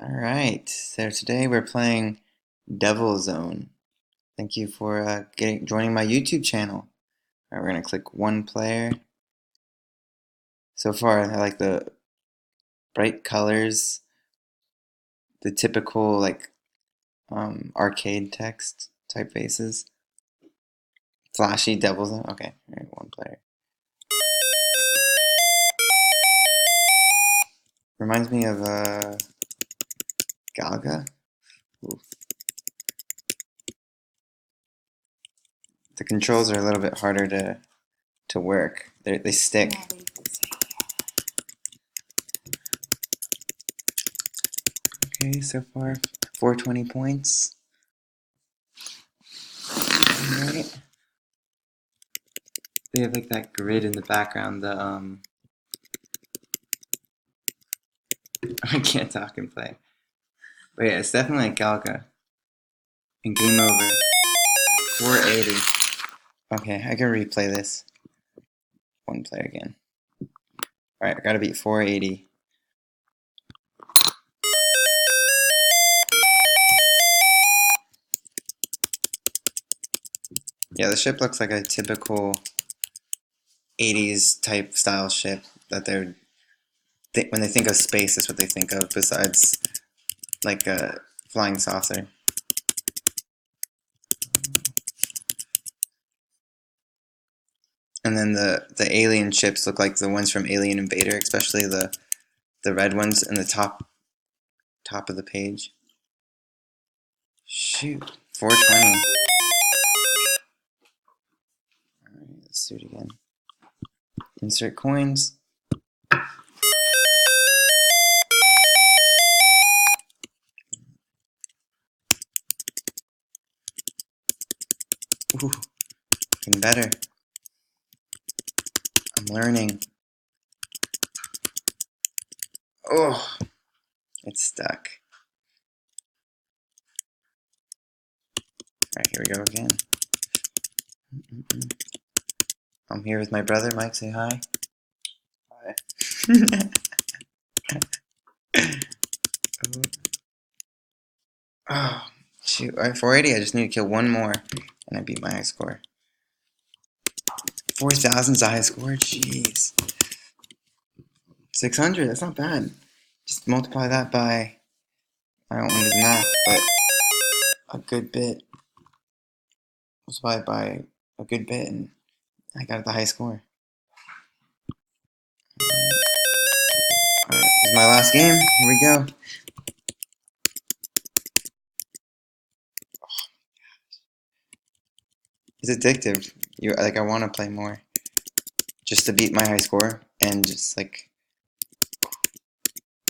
Alright, so today we're playing Devil Zone. Thank you for joining my YouTube channel. Alright, we're gonna click one player. So far, I like the bright colors, the typical arcade text typefaces. Flashy Devil Zone. Okay, alright, one player. Reminds me of Galaga. Ooh. The controls are a little bit harder to work. They stick. Okay, so far 420 points. Alright. They have like that grid in the background, I can't talk and play. But yeah, it's definitely like Galaga. And game over. 480. Okay, I can replay this. One player again. Alright, I gotta beat 480. Yeah, the ship looks like a typical 80s type style ship that when they think of space, that's what they think of, besides like a flying saucer. And then the alien ships look like the ones from Alien Invader, especially the red ones in the top of the page. Shoot, 420. Alright, let's do it again. Insert coins. Ooh, getting better. I'm learning. Oh, it's stuck. Alright, here we go again. I'm here with my brother, Mike. Say hi. Hi. Oh, shoot. Alright, 480. I just need to kill one more, and I beat my high score. 4,000's the high score? Jeez. 600, that's not bad. Just multiply that by, I don't want to do the math, but a good bit. Multiply it by a good bit, and I got the high score. Alright, this is my last game. Here we go. It's addictive. I want to play more. Just to beat my high score, and just like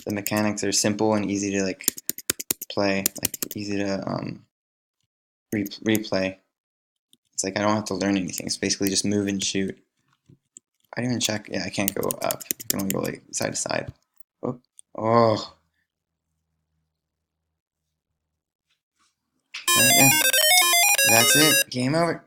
the mechanics are simple and easy to like play, like easy to replay. It's like I don't have to learn anything. It's basically just move and shoot. I didn't even check. Yeah, I can't go up. I can only go like side to side. Oh, oh. Alright, yeah. That's it. Game over.